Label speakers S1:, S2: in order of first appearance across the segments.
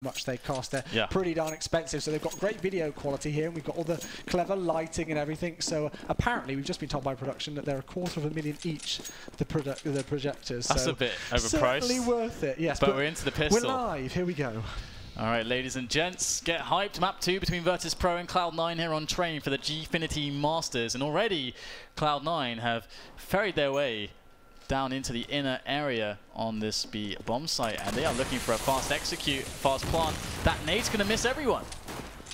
S1: much they cost. They're pretty darn expensive, so they've got great video quality here, and we've got all the clever lighting and everything. So apparently we've just been told by production that they're $250,000 each, the projectors.
S2: That's
S1: so
S2: a bit overpriced.
S1: Certainly worth it, yes.
S2: But we're into the pistol.
S1: We're live, here we go.
S2: All right, ladies and gents, get hyped. Map 2 between Virtus.pro and Cloud9 here on train for the GFINITY Masters. And already Cloud9 have ferried their way down into the inner area on this B bomb site, and they are looking for a fast execute, fast plant. That nade's going to miss everyone.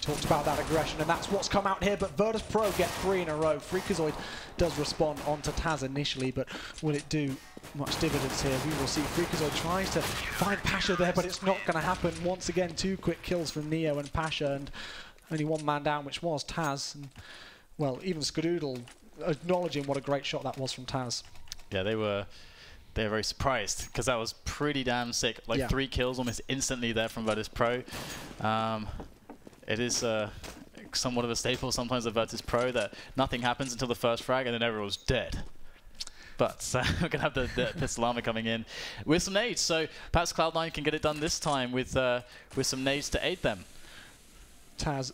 S1: Talked about that aggression, and that's what's come out here, but Virtus.pro get 3 in a row. Freakazoid does respond onto Taz initially, but will it do much dividends here? We will see. Freakazoid tries to find Pasha there, but it's not going to happen. Once again, 2 quick kills from Neo and Pasha, and only 1 man down, which was Taz. And, well, even Skadoodle acknowledging what a great shot that was from Taz.
S2: Yeah, they were very surprised, because that was pretty damn sick. Like 3 kills almost instantly there from Virtus.pro. It is somewhat of a staple sometimes of Virtus.pro that nothing happens until the first frag and then everyone's dead. But we're going to have the pistol armor coming in with some nades, so perhaps Cloud9 can get it done this time with some nades to aid them.
S1: Taz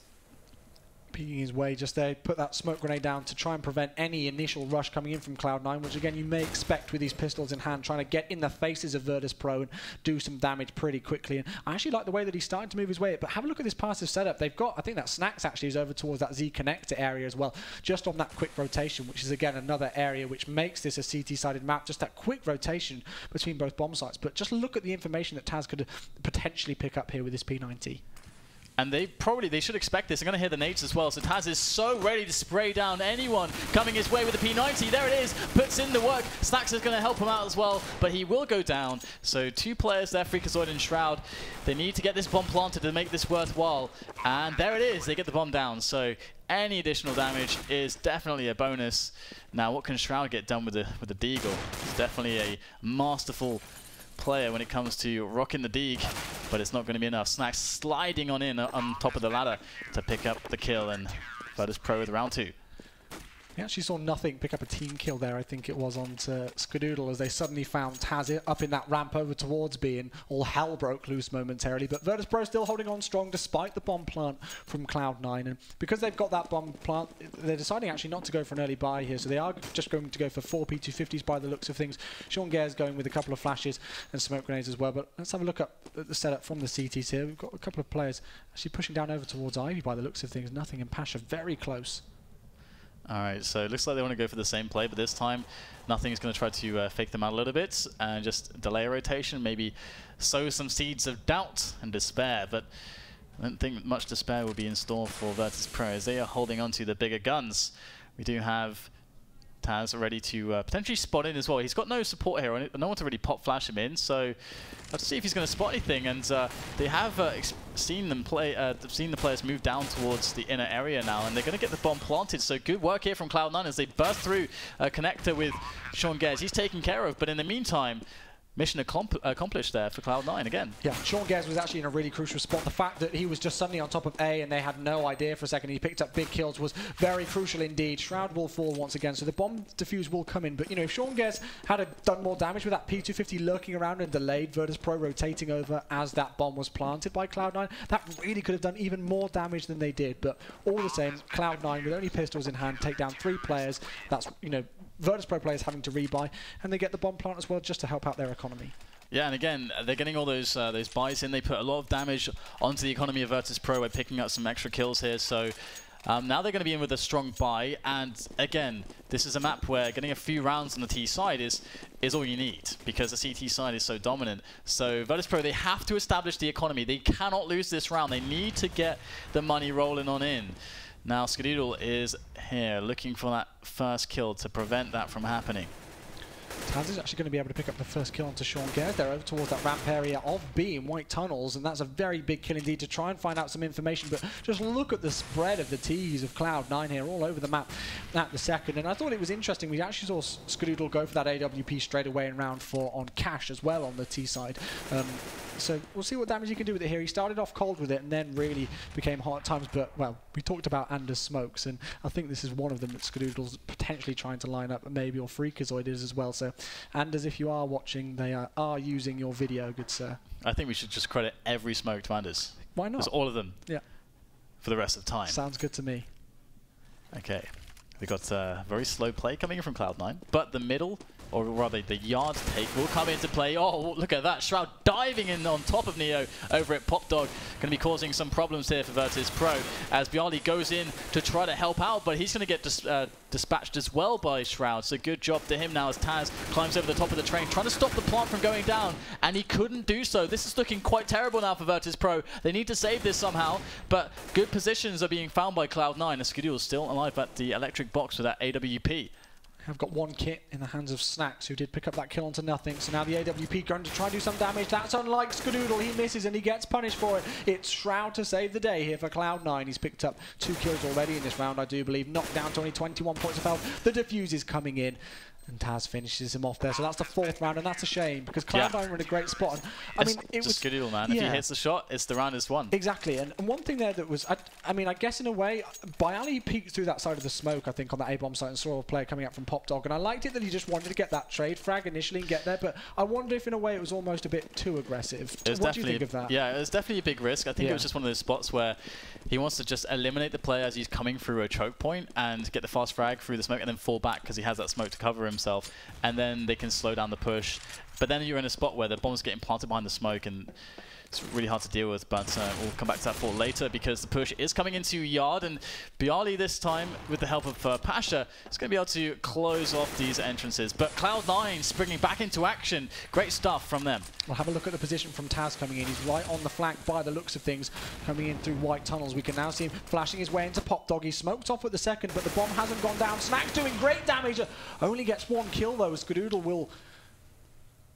S1: peeking his way just there, put that smoke grenade down to try and prevent any initial rush coming in from Cloud9, which again you may expect with these pistols in hand, trying to get in the faces of Virtus.pro and do some damage pretty quickly. And I actually like the way that he's starting to move his way, but have a look at this passive setup. They've got, I think that Snacks actually is over towards that Z connector area as well, just on that quick rotation, which is again another area which makes this a CT-sided map, just that quick rotation between both bomb sites. But just look at the information that Taz could potentially pick up here with this P90.
S2: And they should expect this. They're going to hear the nades as well. So Taz is so ready to spray down anyone coming his way with the P90. There it is. Puts in the work. Snacks is going to help him out as well, but he will go down. So 2 players there, Freakazoid and Shroud. They need to get this bomb planted to make this worthwhile. And there it is. They get the bomb down. So any additional damage is definitely a bonus. Now, what can Shroud get done with the Deagle? It's definitely a masterful player when it comes to rocking the Deeg, but it's not going to be enough. Snacks sliding on top of the ladder to pick up the kill, and Virtus.pro with round 2. We
S1: actually saw Nothing pick up a team kill there, I think it was, onto Skadoodle, as they suddenly found Taz up in that ramp over towards B, and all hell broke loose momentarily. But Virtus.pro still holding on strong despite the bomb plant from Cloud9, and because they've got that bomb plant, they're deciding actually not to go for an early buy here, so they are just going to go for 4 P250s by the looks of things. Sean Gare's going with a couple of flashes and smoke grenades as well, but let's have a look at the setup from the CTs here. We've got a couple of players actually pushing down over towards Ivy by the looks of things. Nothing and Pasha very close.
S2: Alright, so it looks like they want to go for the same play, but this time Nothing is going to try to fake them out a little bit and just delay a rotation, maybe sow some seeds of doubt and despair, but I don't think much despair will be in store for Virtus.pro as they are holding on to the bigger guns. We do have Taz ready to potentially spot in as well. He's got no support here on it, no one to really pop flash him in, so let's see if he's going to spot anything. And they have seen the players move down towards the inner area now, and they're going to get the bomb planted. So good work here from Cloud9 as they burst through a connector with Sean Gares. He's taken care of, but in the meantime, mission accomplished there for Cloud9 again. Yeah,
S1: Sean Gares was actually in a really crucial spot. The fact that he was just suddenly on top of A and they had no idea for a second, he picked up big kills, was very crucial indeed. Shroud will fall once again, so the bomb defuse will come in. But, you know, if Sean Gares had done more damage with that P250 lurking around and delayed Virtus.pro rotating over as that bomb was planted by Cloud9, that really could have done even more damage than they did. But all the same, Cloud9 with only pistols in hand take down 3 players. That's, you know, Virtus.pro players having to rebuy, and they get the bomb plant as well just to help out their economy.
S2: Yeah, and again, they're getting all those buys in. They put a lot of damage onto the economy of Virtus.pro by picking up some extra kills here. So now they're going to be in with a strong buy. And again, this is a map where getting a few rounds on the T side is all you need, because the CT side is so dominant. So Virtus.pro, they have to establish the economy. They cannot lose this round. They need to get the money rolling on in. Now Skadoodle is here looking for that first kill to prevent that from happening.
S1: Taz is actually going to be able to pick up the first kill onto Sean Gares. They're over towards that ramp area of B in White Tunnels, and that's a very big kill indeed to try and find out some information. But just look at the spread of the T's of Cloud9 here all over the map at the second. And I thought it was interesting. We actually saw Skadoodle go for that AWP straight away in round 4 on Cash as well on the T side. So we'll see what damage he can do with it here. He started off cold with it and then really became hot at times. But, well, we talked about Anders smokes, and I think this is one of them that Skadoodle's potentially trying to line up, maybe, or Freakazoid is as well. So Anders, if you are watching, they are using your video, good sir.
S2: I think we should just credit every smoke to Anders.
S1: Why not?
S2: Just all of them.
S1: Yeah.
S2: For the rest of time.
S1: Sounds good to me.
S2: Okay. We got very slow play coming in from Cloud9, but the middle, or rather the yard take, will come into play. Oh, look at that. Shroud diving in on top of Neo over at Popdog. Going to be causing some problems here for Virtus.pro as Bjarly goes in to try to help out, but he's going to get dispatched as well by Shroud. So good job to him now as Taz climbs over the top of the train, trying to stop the plant from going down, and he couldn't do so. This is looking quite terrible now for Virtus.pro. They need to save this somehow, but good positions are being found by Cloud9. A Skidoo is still alive at the electric box with that AWP.
S1: I've got one kit in the hands of Snacks, who did pick up that kill onto nothing. So now the AWP going to try and do some damage. That's unlike Skadoodle. He misses and he gets punished for it. It's Shroud to save the day here for Cloud9. He's picked up 2 kills already in this round, I do believe. Knocked down to only 21 points of health. The defuse is coming in. And Taz finishes him off there. So that's the 4th round, and that's a shame because Cloud9 were in a great spot. And, I mean, it was
S2: Skadoodle, man.
S1: Yeah.
S2: If he hits the shot, it's the round is won.
S1: Exactly. And one thing there that was, I mean, I guess in a way, Bjarly peeked through that side of the smoke, I think, on that A-bomb site and saw a player coming up from Popdog. And I liked it that he just wanted to get that trade frag initially and get there. But I wonder if, in a way, it was almost a bit too aggressive. What do you think of that?
S2: Yeah, it was definitely a big risk. I think it was just one of those spots where he wants to just eliminate the player as he's coming through a choke point and get the fast frag through the smoke and then fall back because he has that smoke to cover himself. And then they can slow down the push. But then you're in a spot where the bomb's getting planted behind the smoke and it's really hard to deal with, but we'll come back to that thought later because the push is coming into Yard, and Bjarly this time, with the help of Pasha, is going to be able to close off these entrances. But Cloud9 springing back into action. Great stuff from them.
S1: We'll have a look at the position from Taz coming in. He's right on the flank by the looks of things, coming in through white tunnels. We can now see him flashing his way into Popdog. He's smoked off at the second, but the bomb hasn't gone down. Snack's doing great damage. Only gets 1 kill, though. Skadoodle will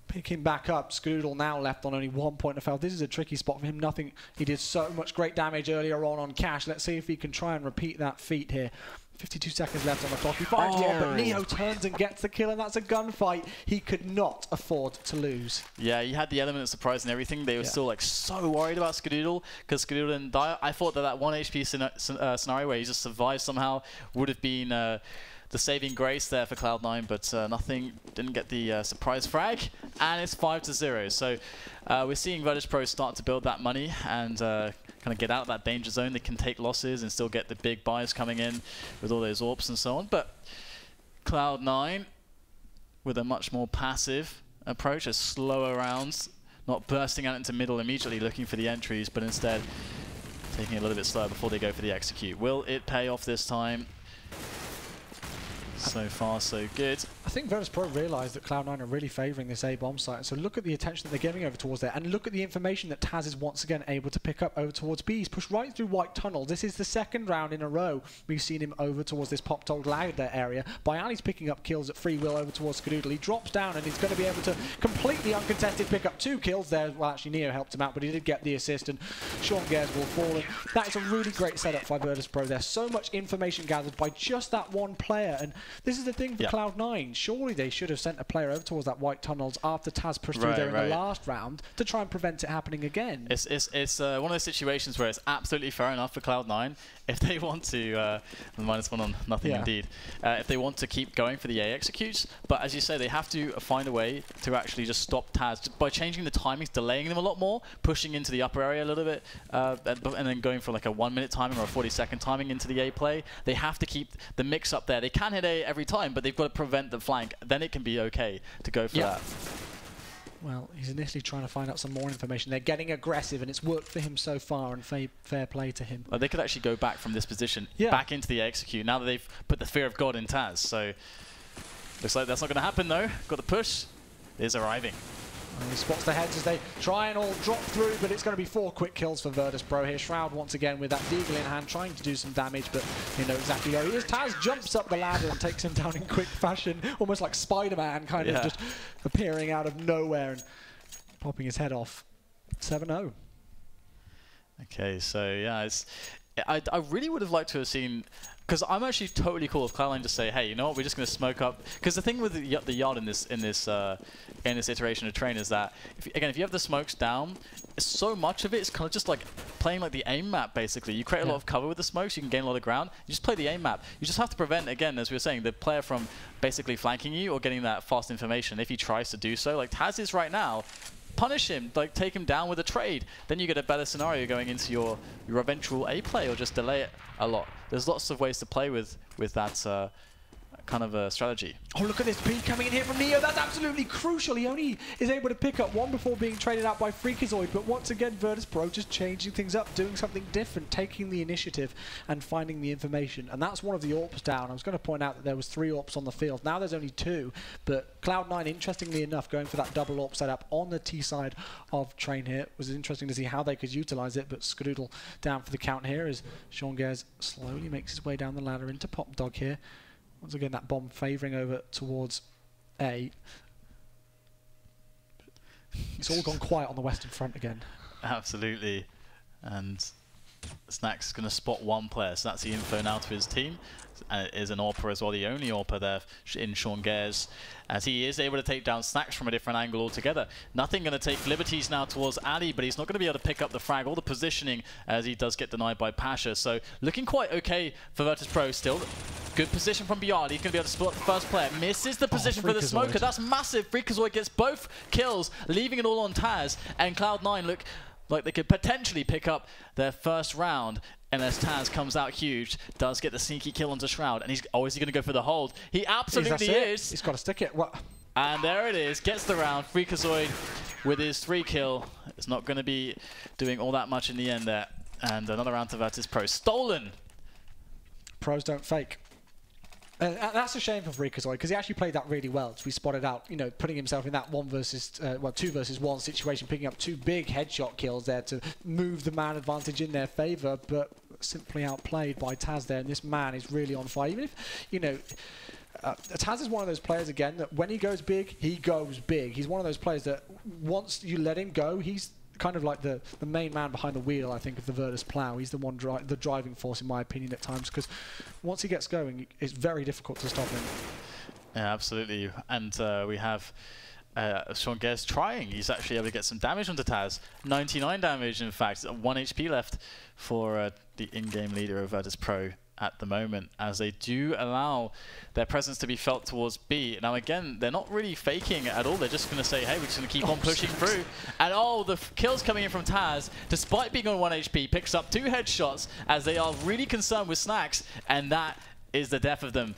S1: pick him back up. Skadoodle now left on only 1 point of health. This is a tricky spot for him. Nothing. He did so much great damage earlier on Cash. Let's see if he can try and repeat that feat here. 52 seconds left on the clock. He fires the air, but Neo turns and gets the kill, and that's a gunfight he could not afford to lose.
S2: Yeah, he had the element of surprise and everything. They were still like so worried about Skadoodle because Skadoodle didn't die. I thought that 1 HP scenario where he just survived somehow would have been the saving grace there for Cloud9, but nothing, didn't get the surprise frag, and it's 5-0. So we're seeing Virtus.pro start to build that money and kind of get out of that danger zone. They can take losses and still get the big buys coming in with all those AWPs and so on. But Cloud9 with a much more passive approach, a slower rounds, not bursting out into middle immediately looking for the entries, but instead taking it a little bit slower before they go for the execute. Will it pay off this time? So far, so good.
S1: I think Virtus.pro realised that Cloud9 are really favouring this A-bomb site. So look at the attention that they're giving over towards there. And look at the information that Taz is once again able to pick up over towards B. He's pushed right through white tunnels. This is the 2nd round in a row we've seen him over towards this Popdog ladder area. Bjarly's picking up kills at free will over towards Skadoodle. He drops down and he's going to be able to completely uncontested pick up 2 kills there. Well, actually, Neo helped him out, but he did get the assist. And Sean Gares will fall in. That is a really great setup by Virtus.pro. There's so much information gathered by just that one player. And this is the thing for Cloud9. Surely they should have sent a player over towards that white tunnels after Taz pushed through there in the last round to try and prevent it happening again.
S2: It's one of those situations where it's absolutely fair enough for Cloud9 if they want to -1 on nothing indeed. If they want to keep going for the A executes, but as you say, they have to find a way to actually just stop Taz by changing the timings, delaying them a lot more, pushing into the upper area a little bit, and then going for like a 1-minute timing or a 40-second timing into the A play. They have to keep the mix up there. They can hit A every time, but they've got to prevent the flank. Then it can be okay to go for that.
S1: Well, he's initially trying to find out some more information. They're getting aggressive, and it's worked for him so far, and fair play to him.
S2: Well, they could actually go back from this position back into the execute now that they've put the fear of God in Taz. So looks like that's not going to happen, though. Got the push. Is arriving.
S1: And he spots the heads as they try and all drop through, but it's going to be 4 quick kills for Virtus.pro here. Shroud once again with that Deagle in hand, trying to do some damage, but you know exactly where he is. Taz jumps up the ladder and takes him down in quick fashion, almost like Spider-Man, kind of just appearing out of nowhere and popping his head off. 7-0.
S2: Okay, so yeah, I really would have liked to have seen, because I'm actually totally cool with Cloud9 to say, hey, you know what, we're just going to smoke up. Because the thing with the yard in this iteration of Train is that, if you have the smokes down, so much of it is kind of just like playing like the aim map, basically. You create a lot of cover with the smokes, you can gain a lot of ground, you just play the aim map. You just have to prevent, again, as we were saying, the player from basically flanking you or getting that fast information if he tries to do so. Like Taz is right now, punish him, like take him down with a trade. Then you get a better scenario going into your eventual A play, or just delay it a lot. There's lots of ways to play with that kind of a strategy.
S1: Oh, look at this P coming in here from Neo. That's absolutely crucial. He only is able to pick up one before being traded out by Freakazoid. But once again, Virtus.pro just changing things up, doing something different, taking the initiative and finding the information. And that's one of the AWPs down. I was going to point out that there was 3 AWPs on the field. Now there's only 2. But Cloud9, interestingly enough, going for that double AWP setup on the T side of Train here. It was interesting to see how they could utilize it. But Skadoodle down for the count here as Sean slowly makes his way down the ladder into Pop Dog here. Once again, that bomb favouring over towards A. It's all gone quiet on the Western Front again.
S2: Absolutely. And Snack's going to spot one player, so that's the info now to his team. And it is an AWPer as well, the only AWPer there in Sean Gares, as he is able to take down Snacks from a different angle altogether. Nothing going to take liberties now towards Ali, but he's not going to be able to pick up the frag or the positioning as he does get denied by Pasha. So looking quite okay for Virtus.pro still. Good position from Biardi. He's going to be able to spot the first player. Misses the position for the smoker. That's massive. Freakazoid gets both kills, leaving it all on Taz. And Cloud9 look like they could potentially pick up their first round. And as Taz comes out huge, does get the sneaky kill onto Shroud. And is he going to go for the hold? He absolutely is.
S1: He's got to stick it. What?
S2: And there it is. Gets the round. Freakazoid with his 3 kill. It's not going to be doing all that much in the end there. And another round to Virtus.pro. Stolen.
S1: Pros don't fake. And that's a shame for Freakazoid, because he actually played that really well, as we spotted out, you know, putting himself in that 2 versus 1 situation, picking up 2 big headshot kills there to move the man advantage in their favour, but simply outplayed by Taz there, and this man is really on fire. Even if, you know, Taz is one of those players, again, that when he goes big, he goes big. He's one of those players that once you let him go, he's kind of like the main man behind the wheel, I think, of the Virtus plow. He's the one the driving force, in my opinion, at times, because once he gets going, it's very difficult to stop him.
S2: Yeah, absolutely. And we have Sean Gares trying. He's actually able to get some damage onto Taz. 99 damage, in fact. 1 HP left for the in-game leader of Virtus.pro at the moment, as they do allow their presence to be felt towards B. Now again, they're not really faking at all. They're just going to say, hey, we're just going to keep on pushing through. And the kills coming in from Taz, despite being on 1 HP, picks up 2 headshots, as they are really concerned with Snacks, and that is the death of them.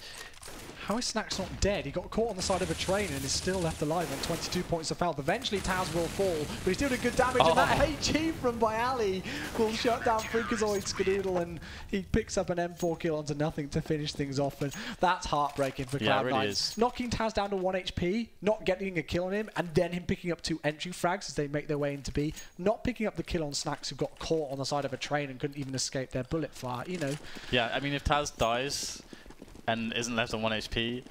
S1: How is Snacks not dead? He got caught on the side of a train and is still left alive on 22 points of health. Eventually Taz will fall, but he's still doing good damage, and that HE from Bayali will shut down Freakazoid Skadoodle, and he picks up an M4 kill onto nothing to finish things off, and that's heartbreaking for Cloud9.
S2: Yeah, it really is.
S1: Knocking Taz down to 1 HP, not getting a kill on him, and then him picking up 2 entry frags as they make their way into B, not picking up the kill on Snacks, who got caught on the side of a train and couldn't even escape their bullet fire, you know.
S2: Yeah, I mean, if Taz dies and isn't left on 1 HP,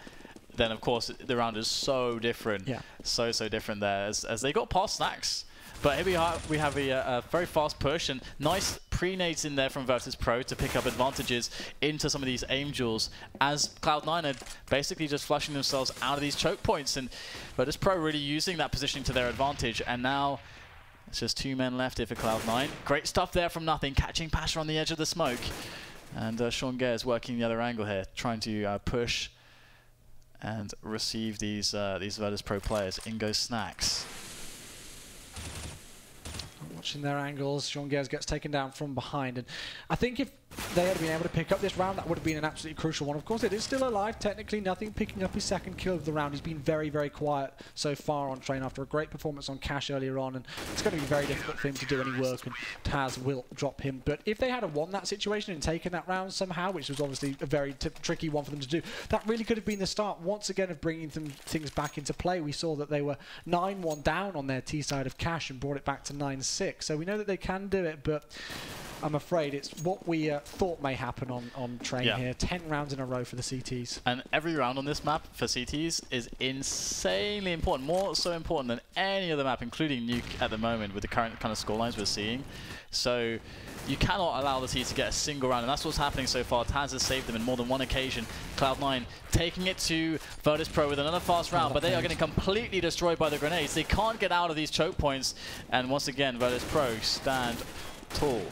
S2: then of course the round is so different.
S1: Yeah.
S2: So different there, as they got past Snacks. But here we have a very fast push, and nice pre-nades in there from Virtus.pro to pick up advantages into some of these aim duels, as Cloud9 are basically just flushing themselves out of these choke points, and Virtus.pro really using that positioning to their advantage. And now it's just 2 men left here for Cloud9. Great stuff there from nothing, catching Pasha on the edge of the smoke. And Sean Gares working the other angle here, trying to push and receive these Virtus.pro players. In goes Snacks.
S1: Watching their angles, Sean Gares gets taken down from behind, and I think if they had been able to pick up this round, that would have been an absolutely crucial one. Of course, it is still alive, technically. Nothing picking up his 2nd kill of the round. He's been very, very quiet so far on Train after a great performance on Cash earlier on, and it's going to be very difficult for him to do any work, and Taz will drop him. But if they had won that situation and taken that round somehow, which was obviously a very tricky one for them to do, that really could have been the start, once again, of bringing things back into play. We saw that they were 9-1 down on their T side of Cash and brought it back to 9-6. So we know that they can do it, but I'm afraid it's what we thought may happen on Train here. 10 rounds in a row for the CTs.
S2: And every round on this map for CTs is insanely important, more so important than any other map, including Nuke at the moment with the current kind of scorelines we're seeing. So you cannot allow the C's to get a single round, and that's what's happening so far. Taz has saved them in more than one occasion. Cloud9 taking it to Virtus.pro with another fast round, but they are getting completely destroyed by the grenades. They can't get out of these choke points, and once again, Virtus.pro stand tall.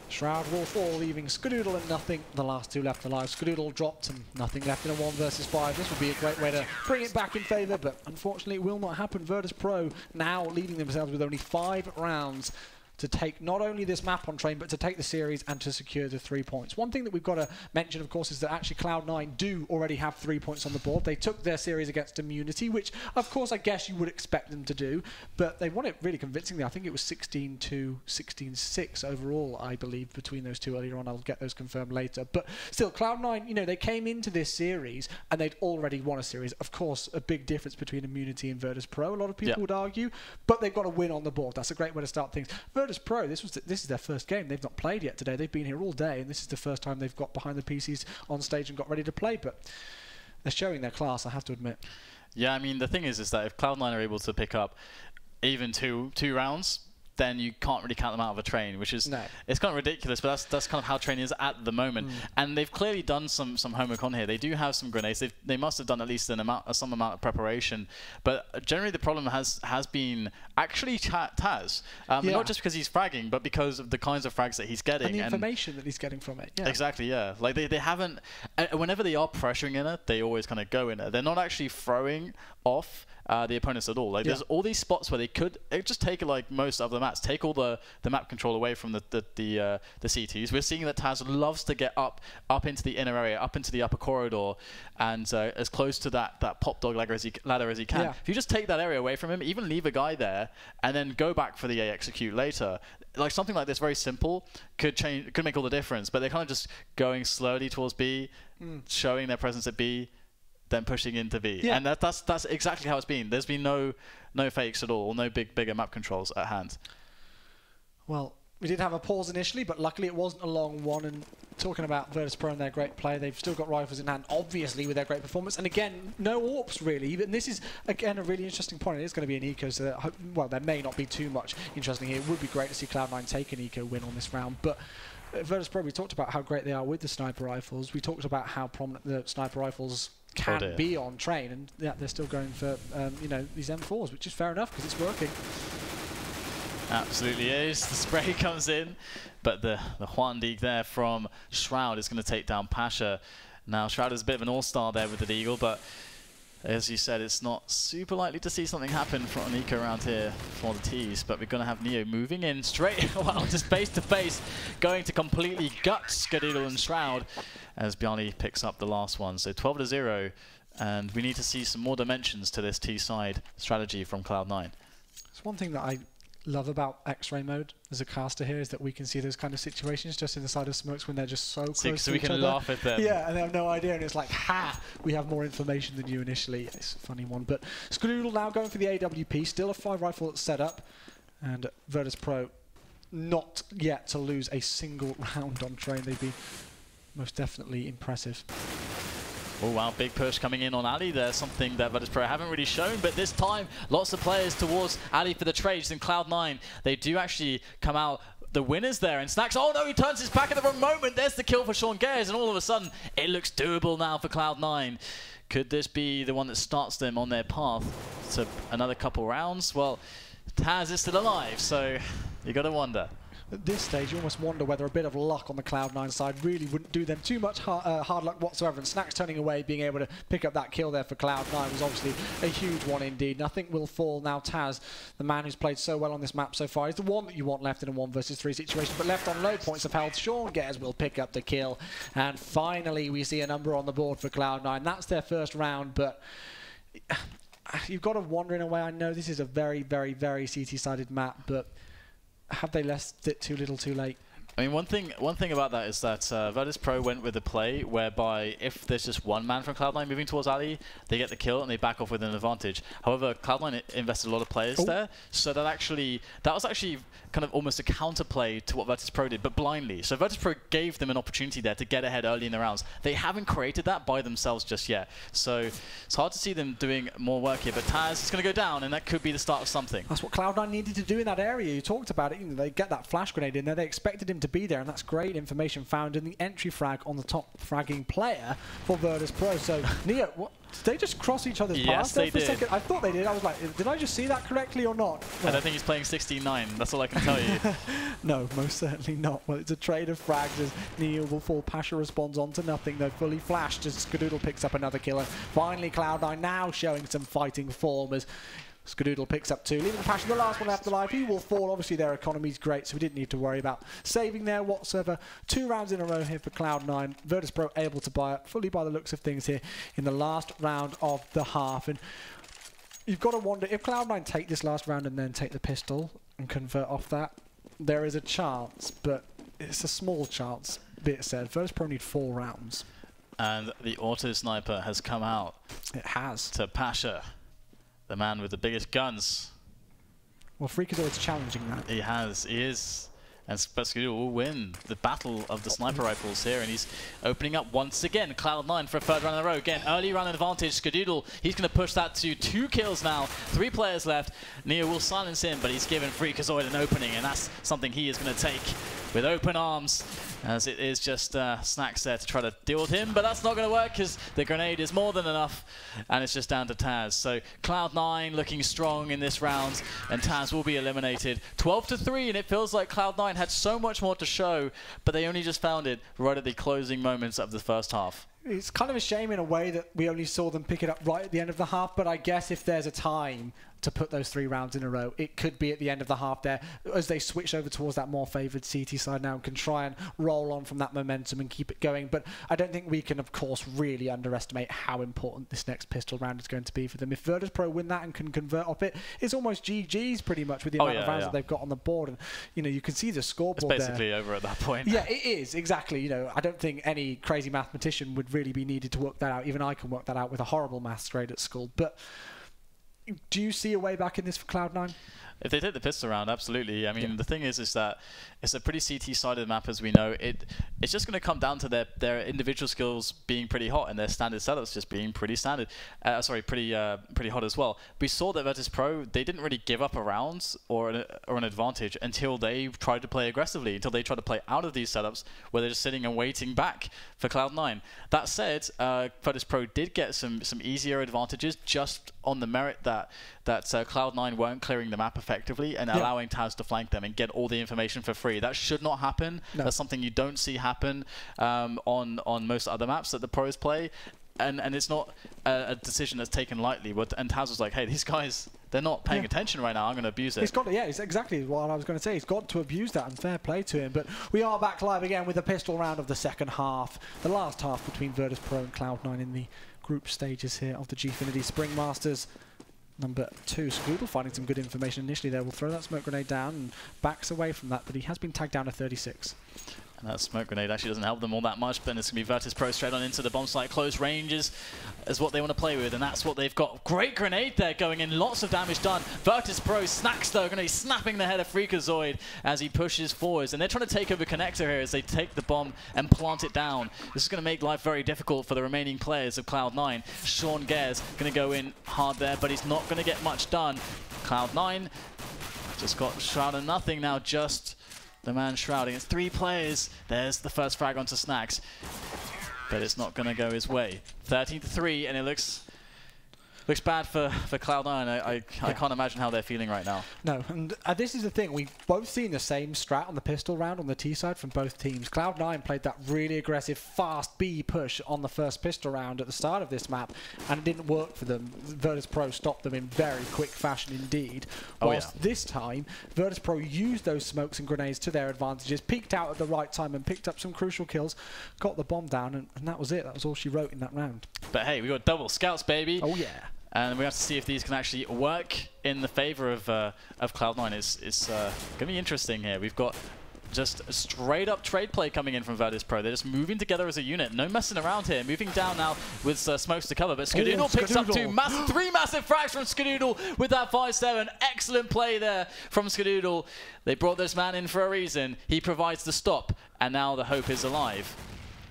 S1: Shroud will fall, leaving Skadoodle and Nothing, the last two left alive. Skadoodle dropped and Nothing left in a 1 versus 5. This would be a great way to bring it back in favour, but unfortunately it will not happen. Virtus.pro now leading themselves with only 5 rounds to take not only this map on Train, but to take the series and to secure the 3 points. One thing that we've got to mention, of course, is that actually Cloud9 do already have 3 points on the board. They took their series against Immunity, which, of course, I guess you would expect them to do, but they won it really convincingly. I think it was 16-2, 16-6 overall, I believe, between those two earlier on. I'll get those confirmed later. But still, Cloud9, you know, they came into this series and they'd already won a series. Of course, a big difference between Immunity and Virtus.pro, a lot of people would argue, but they've got to win on the board. That's a great way to start things. Virtus.pro, this is their first game. They've not played yet today. They've been here all day, and this is the first time they've got behind the PCs on stage and got ready to play. But they're showing their class, I have to admit. Yeah,
S2: I mean, the thing is that if Cloud9 are able to pick up even two rounds, then you can't really count them out of a Train, which is it's kind of ridiculous, but that's kind of how Train is at the moment. And they've clearly done some homework on here. They do have some grenades. They must have done at least some amount of preparation. But generally, the problem has been actually Taz. Not just because he's fragging, but because of the kinds of frags that he's getting
S1: and the information that he's getting from it.
S2: Exactly. Yeah. Like they haven't. Whenever they are pressuring in it, they always kind of go in it. They're not actually throwing off the opponents at all. Like there's all these spots where they could just take like most of the maps, take all the map control away from the CTs. We're seeing that Taz loves to get up into the inner area, up into the upper corridor, and as close to that pop dog ladder as he can. If you just take that area away from him, even leave a guy there, and then go back for the A execute later, like something like this, very simple, could make all the difference. But they're kind of just going slowly towards B, showing their presence at B, then pushing into B. And that's exactly how it's been. There's been no fakes at all, no bigger map controls at hand.
S1: Well, we did have a pause initially, but luckily it wasn't a long one. And talking about Virtus.pro and their great play, they've still got rifles in hand, obviously, with their great performance. And again, no AWPs, really. And this is, again, a really interesting point. It is going to be an eco, so well, there may not be too much interesting here. It would be great to see Cloud9 take an eco win on this round. But Virtus.pro, we talked about how great they are with the sniper rifles. We talked about how prominent the sniper rifles can be on Train, and they're still going for you know, these M4s, which is fair enough because it's working.
S2: Absolutely is. The spray comes in, but the Juan Deeg there from Shroud is going to take down Pasha. Now Shroud is a bit of an all-star there with the Deagle, but as you said, it's not super likely to see something happen from an eco around here for the T's, but we're going to have Neo moving in straight, wow, just face to face, going to completely gut Skadoodle and Shroud as Bjarni picks up the last one. So 12-0, and we need to see some more dimensions to this T-side strategy from Cloud9.
S1: It's one thing that I love about X-ray mode as a caster here, is that we can see those kind of situations just in the side of smokes when they're just so close to each other.
S2: So we can laugh at them.
S1: Yeah, and they have no idea, and it's like, ha! We have more information than you initially. It's a funny one. But Skadoodle now going for the AWP, still a 5 rifle that's set up, and Virtus.pro not yet to lose a single round on Train. They'd be most definitely impressive.
S2: Oh wow, big push coming in on Ali there, something that Virtus.pro haven't really shown, but this time lots of players towards Ali for the trades, and Cloud9, they do actually come out the winners there, and Snacks, oh no, he turns his back at the wrong moment. There's the kill for Sean Gares, and all of a sudden it looks doable now for Cloud9. Could this be the one that starts them on their path to another couple rounds? Well, Taz is still alive, so you got to wonder.
S1: At this stage, you almost wonder whether a bit of luck on the Cloud9 side really wouldn't do them too much hard luck whatsoever. And Snacks turning away, being able to pick up that kill there for Cloud9 was obviously a huge one indeed. Nothing will fall now. Taz, the man who's played so well on this map so far, is the one that you want left in a 1 versus 3 situation, but left on low points of health. Sean Gares will pick up the kill. And finally, we see a number on the board for Cloud9. That's their first round, but you've got to wonder in a way. I know this is a very, very, very CT-sided map, but have they left it too little too late?
S2: I mean, one thing about that is that Virtus.pro went with a play whereby if there's just one man from Cloud9 moving towards Ali, they get the kill and they back off with an advantage. However, Cloud9 invested a lot of players there, so that was actually kind of almost a counterplay to what Virtus.pro did, but blindly. So Virtus.pro gave them an opportunity there to get ahead early in the rounds. They haven't created that by themselves just yet, so it's hard to see them doing more work here. But Taz is going to go down, and that could be the start of something.
S1: That's what Cloud9 needed to do in that area. You talked about it. You know, they get that flash grenade in there. They expected him to be there, and that's great information found in the entry frag on the top fragging player for Virtus.pro. So, Neo, what? Did they just cross each other's paths there for a second? I thought they did. I was like, did I just see that correctly or not? Well,
S2: I don't think he's playing 16-9. That's all I can tell you.
S1: No, most certainly not. Well, it's a trade of frags as Neo will fall. Pasha responds on to nothing, though, fully flashed as Skadoodle picks up another kill. And finally, Cloud9 now showing some fighting form as Skadoodle picks up 2, leaving Pasha the last one left alive. He will fall. Obviously, their economy's great, so we didn't need to worry about saving there whatsoever. 2 rounds in a row here for Cloud9. Virtus.pro able to buy it fully by the looks of things here in the last round of the half. And you've got to wonder, if Cloud9 take this last round and then take the pistol and convert off that, there is a chance, but it's a small chance, be it said. Virtus.pro need 4 rounds.
S2: And the auto sniper has come out.
S1: It has.
S2: To Pasha, the man with the biggest guns.
S1: Well, Freakazoid's challenging that.
S2: He is. And Skadoodle will win the battle of the sniper rifles here, and he's opening up once again. Cloud9 for a 3rd round in a row. Again, early round advantage. Skadoodle, he's going to push that to 2 kills now. 3 players left. Neo will silence him, but he's given Freakazoid an opening, and that's something he is going to take with open arms, as it is just Snacks there to try to deal with him, but that's not going to work because the grenade is more than enough, and it's just down to Taz. So Cloud9 looking strong in this round, and Taz will be eliminated. 12-3, and it feels like Cloud9 had so much more to show, but they only just found it right at the closing moments of the first half.
S1: It's kind of a shame in a way that we only saw them pick it up right at the end of the half, but I guess if there's a time to put those 3 rounds in a row, it could be at the end of the half there, as they switch over towards that more favoured CT side now and can try and roll on from that momentum and keep it going. But I don't think we can, of course, really underestimate how important this next pistol round is going to be for them. If Virtus.pro win that and can convert off it, it's almost GG's pretty much with the amount of rounds that they've got on the board. And, you know, you can see the scoreboard.
S2: It's basically over at that point.
S1: Yeah, it is, exactly. You know, I don't think any crazy mathematician would really be needed to work that out. Even I can work that out with a horrible maths grade at school. But do you see a way back in this for Cloud9?
S2: If they take the pistol round, absolutely. I mean, the thing is that it's a pretty CT-sided map, as we know. It's just going to come down to their individual skills being pretty hot and their standard setups just being pretty standard. Pretty hot as well. We saw that Virtus.pro, they didn't really give up a round or an advantage until they tried to play aggressively, until they tried to play out of these setups where they're just sitting and waiting back for Cloud9. That said, Virtus.pro did get some easier advantages just on the merit that Cloud9 weren't clearing the map effectively and allowing Taz to flank them and get all the information for free. That should not happen. No. That's something you don't see happen on most other maps that the pros play. And it's not a decision that's taken lightly. And Taz was like, hey, these guys, they're not paying attention right now. I'm going to abuse it.
S1: It's exactly what I was going to say. He's got to abuse that, and fair play to him. But we are back live again with the pistol round of the second half. The last half between Virtus.pro and Cloud9 in the group stages here of the GFINITY Spring Masters. Number 2, Skadoodle finding some good information initially there. Will throw that smoke grenade down and backs away from that, but he has been tagged down to 36.
S2: And that smoke grenade actually doesn't help them all that much, but it's going to be Virtus.pro straight on into the bomb site. Close ranges is what they want to play with, and that's what they've got. Great grenade there going in, lots of damage done. Virtus.pro Snacks, though, going to be snapping the head of Freakazoid as he pushes forwards. And they're trying to take over connector here as they take the bomb and plant it down. This is going to make life very difficult for the remaining players of Cloud9. Sean Gares going to go in hard there, but he's not going to get much done. Cloud9 just got Shroud of Nothing now, just the man shrouding. It's 3 players. There's the first frag onto Snacks. But it's not going to go his way. 13-3, and it looks bad for Cloud9. I can't imagine how they're feeling right now.
S1: No, and this is the thing. We've both seen the same strat on the pistol round on the T side from both teams. Cloud9 played that really aggressive, fast B push on the first pistol round at the start of this map, and it didn't work for them. Virtus.pro stopped them in very quick fashion indeed. Whilst this time, Virtus.pro used those smokes and grenades to their advantages, peeked out at the right time and picked up some crucial kills, got the bomb down, and that was it. That was all she wrote in that round.
S2: But hey, we got double scouts, baby.
S1: Oh yeah.
S2: And we have to see if these can actually work in the favor of Cloud9. It's going to be interesting here. We've got just a straight up trade play coming in from Virtus.pro. They're just moving together as a unit. No messing around here. Moving down now with smokes to cover. But Skadoodle picks up three massive frags from Skadoodle with that 5-7. Excellent play there from Skadoodle. They brought this man in for a reason. He provides the stop. And now the hope is alive.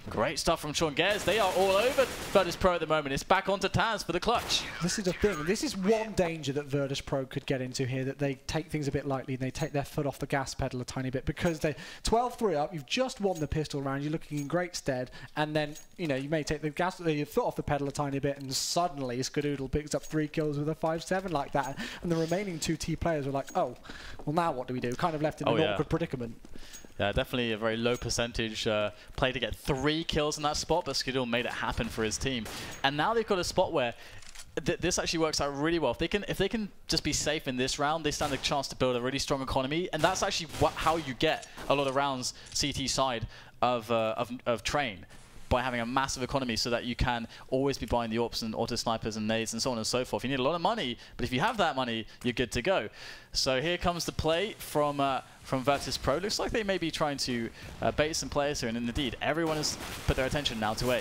S2: Great stuff from Sean Gares. They are all over Virtus.pro at the moment. It's back onto Taz for the clutch.
S1: This is the thing. This is one danger that Virtus.pro could get into here, that they take things a bit lightly and they take their foot off the gas pedal a tiny bit, because they're 12-3 up. You've just won the pistol round. You're looking in great stead. And then, you know, you may take your foot off the pedal a tiny bit, and suddenly Skadoodle picks up 3 kills with a 5-7 like that. And the remaining 2 T players were like, oh, well, now what do we do? Kind of left in an awkward predicament.
S2: Yeah, definitely a very low percentage play to get 3 kills in that spot, but Skadoodle made it happen for his team. And now they've got a spot where this actually works out really well. If they can just be safe in this round, they stand a chance to build a really strong economy, and that's actually how you get a lot of rounds CT side of Train, by having a massive economy, so that you can always be buying the AWPs and auto snipers and nades and so on and so forth. You need a lot of money, but if you have that money, you're good to go. So here comes the play from Virtus.pro. Looks like they may be trying to bait some players here, and indeed, everyone has put their attention now to A.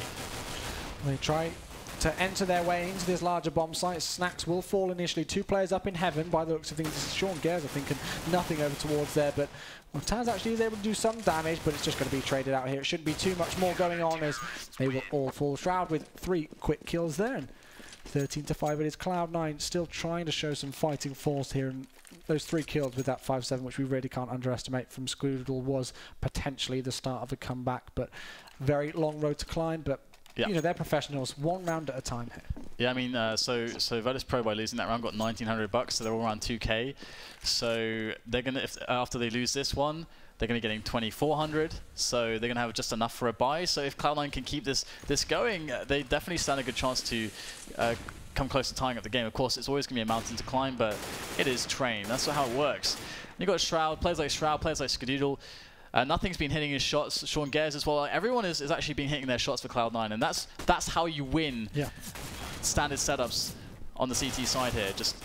S1: They try to enter their way into this larger bomb site. Snacks will fall initially. 2 players up in heaven by the looks of things. This is Sean Gares, I think, and nothing over towards there. But well, Taz actually is able to do some damage, but it's just going to be traded out here. It shouldn't be too much more going on, as they will all fall. Shroud with 3 quick kills there. And 13-5, it is Cloud9 still trying to show some fighting force here. And those 3 kills with that 5-7, which we really can't underestimate from Skadoodle, was potentially the start of a comeback. But very long road to climb. But you know, they're professionals, 1 round at a time here.
S2: Yeah, I mean, so Virtus.pro, by losing that round, got $1,900, so they're all around 2K. So they're gonna, after they lose this one, they're gonna be getting 2,400. So they're gonna have just enough for a buy. So if Cloud9 can keep this going, they definitely stand a good chance to come close to tying up the game. Of course, it's always gonna be a mountain to climb, but it is Train. That's how it works. You got Shroud, players like Skadoodle. Nothing's been hitting his shots. Sean Gares as well. Everyone is actually been hitting their shots for Cloud9, and that's how you win standard setups on the CT side here. Just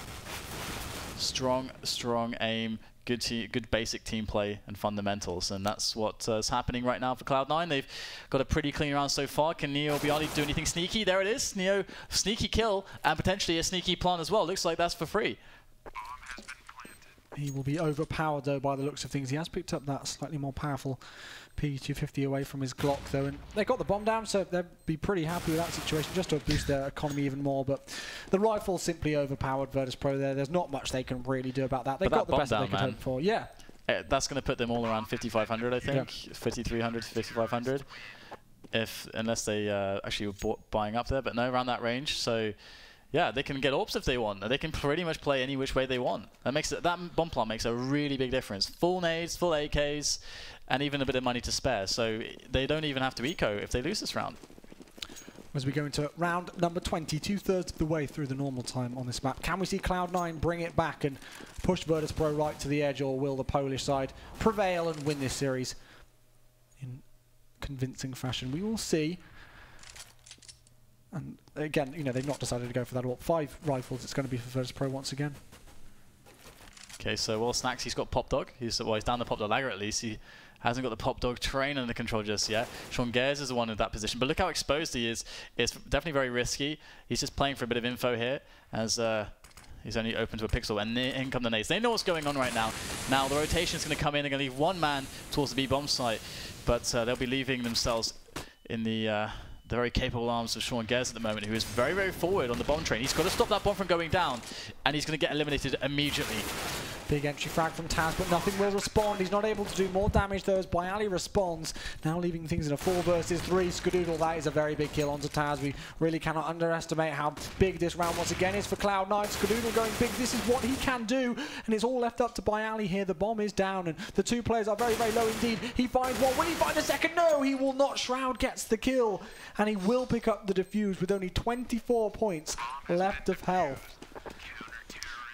S2: strong aim, good basic team play and fundamentals, and that's what's happening right now for Cloud9. They've got a pretty clean round so far. Can Neo Biali do anything sneaky? There it is. Neo, sneaky kill, and potentially a sneaky plant as well. Looks like that's for free.
S1: He will be overpowered, though, by the looks of things. He has picked up that slightly more powerful P250 away from his Glock, though, and they got the bomb down, so they'll be pretty happy with that situation, just to boost their economy even more. But the rifle simply overpowered Virtus.pro there. There's not much they can really do about that. They've got the best that they could hope for. Yeah.
S2: That's going to put them all around 5,500, I think. 5,300 to 5,500. Unless they actually were buying up there, but no, around that range. So yeah, they can get AWPs if they want. They can pretty much play any which way they want. That bomb plant makes a really big difference. Full nades, full AKs, and even a bit of money to spare. So they don't even have to eco if they lose this round.
S1: As we go into round number 20, 2/3 of the way through the normal time on this map, can we see Cloud9 bring it back and push Virtus.pro right to the edge, or will the Polish side prevail and win this series in convincing fashion? We will see. And again, you know, they've not decided to go for that AWP. 5 rifles, it's going to be for Virtus.pro once again.
S2: Okay, so while Snacks, he's got Pop Dog. He's down the Pop Dog Lagger at least. He hasn't got the Pop Dog Train under control just yet. Sean Gares is the one in that position. But look how exposed he is. It's definitely very risky. He's just playing for a bit of info here, as he's only open to a pixel. And in come the nades. They know what's going on right now. Now the rotation is going to come in. They're going to leave 1 man towards the B-bomb site. But they'll be leaving themselves in the very capable arms of Sean Gares at the moment, who is very, very forward on the bomb train. He's got to stop that bomb from going down, and he's going to get eliminated immediately.
S1: Big entry frag from Taz, but nothing will respond. He's not able to do more damage, though, as Biali responds. Now leaving things in a 4 versus 3. Skadoodle, that is a very big kill onto Taz. We really cannot underestimate how big this round once again is for Cloud9. Skadoodle going big. This is what he can do, and it's all left up to Biali here. The bomb is down, and the 2 players are very, very low indeed. He finds one. Will he find the second? No, he will not. Shroud gets the kill, and he will pick up the defuse with only 24 points left of health.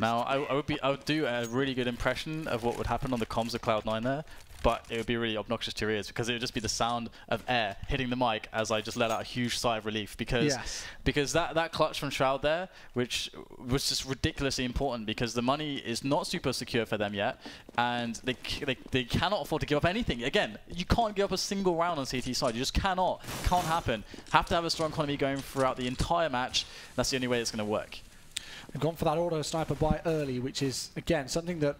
S2: Now, I would do a really good impression of what would happen on the comms of Cloud9 there. but it would be really obnoxious to your ears because it would just be the sound of air hitting the mic as I just let out a huge sigh of relief because that clutch from Shroud there, which was just ridiculously important because the money is not super secure for them yet, and they cannot afford to give up anything. Again, you can't give up a single round on CT side. You just cannot. Can't happen. Have to have a strong economy going throughout the entire match. That's the only way it's going to work.
S1: They've gone for that auto sniper buy early, which is, again, something that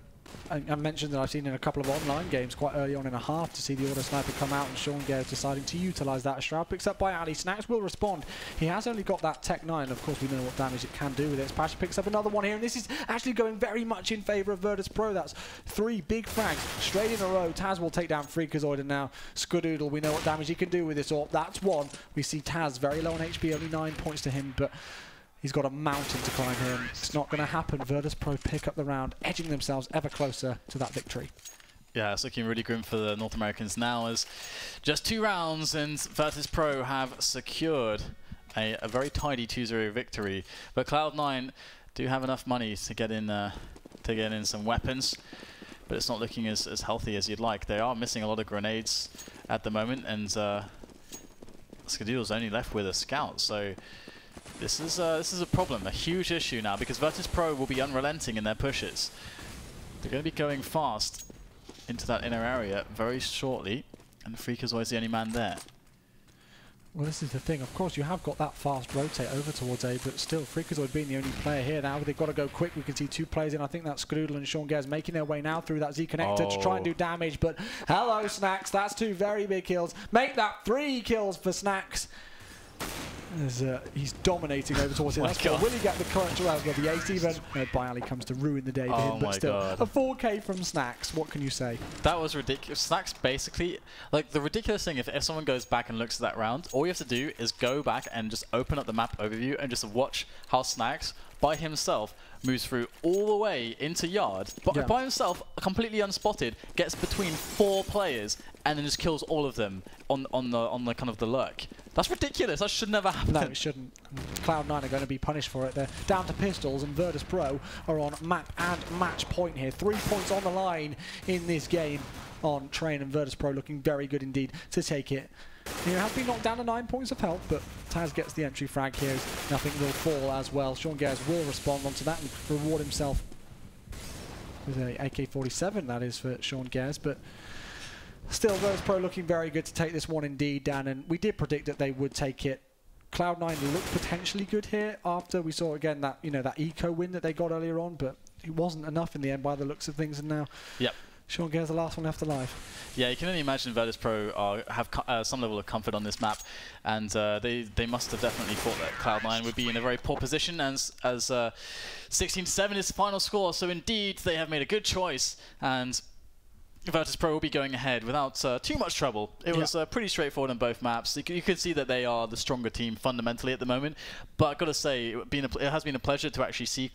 S1: I mentioned that I've seen in a couple of online games quite early on in a half to see the auto sniper come out and Sean Gale deciding to utilise that. Shroud picks up by Ali. Snacks will respond. He has only got that Tech 9. Of course, we know what damage it can do with it. Spasher picks up another one here, and this is actually going very much in favour of Virtus.pro. That's 3 big frags straight in a row. Taz will take down Freakazoid, and now Skadoodle, we know what damage he can do with this AWP. That's one. We see Taz very low on HP, only 9 points to him, but he's got a mountain to climb here. It's not going to happen. Virtus.pro pick up the round, edging themselves ever closer to that victory.
S2: Yeah, it's looking really grim for the North Americans now as just 2 rounds and Virtus.pro have secured a very tidy 2-0 victory. But Cloud9 do have enough money to get in some weapons, but it's not looking as healthy as you'd like. They are missing a lot of grenades at the moment, and Skadoodle's only left with a scout, so this is a problem, a huge issue now, because Virtus.pro will be unrelenting in their pushes. They're going to be going fast into that inner area very shortly, and Freakazoid is the only man there.
S1: Well, this is the thing. Of course, you have got that fast rotate over towards A, but still, Freakazoid being the only player here now. They've got to go quick. We can see 2 players in. I think that's Skadoodle and Sean Gaz making their way now through that Z connector to try and do damage. But hello, Snacks. That's 2 very big kills. Make that 3 kills for Snacks. He's dominating over towards him. Will he get the clutch around the ace even? No, Bialy comes to ruin the day for him, but still. A 4K from Snacks, what can you say?
S2: That was ridiculous. Snacks basically, like the ridiculous thing, if someone goes back and looks at that round, all you have to do is go back and just open up the map overview and just watch how Snacks, by himself, moves through all the way into yard, but by himself, completely unspotted, gets between 4 players and then just kills all of them on the kind of the lurk. That's ridiculous. That should never happen.
S1: No, it shouldn't. Cloud9 are going to be punished for it. They're down to pistols, and Virtus.pro are on map and match point here. 3 points on the line in this game on Train, and Virtus.pro looking very good indeed to take it. He has been knocked down to 9 points of health, but Taz gets the entry frag here. Nothing will fall as well. Sean Gaz will respond onto that and reward himself with a AK-47, that is, for Sean Gaz, but still, Virtus.pro looking very good to take this one indeed, Dan, and we did predict that they would take it. Cloud9 looked potentially good here after we saw again that that eco win that they got earlier on, but it wasn't enough in the end by the looks of things, and now Sean Gale's the last one left alive. Yeah,
S2: you can only imagine Virtus.pro have some level of comfort on this map, and they must have definitely thought that Cloud9 would be in a very poor position, as 16-7 is the final score, so indeed they have made a good choice, and Virtus.pro will be going ahead without too much trouble. It was pretty straightforward on both maps. You could see that they are the stronger team fundamentally at the moment, but I've got to say, it has been a pleasure to actually see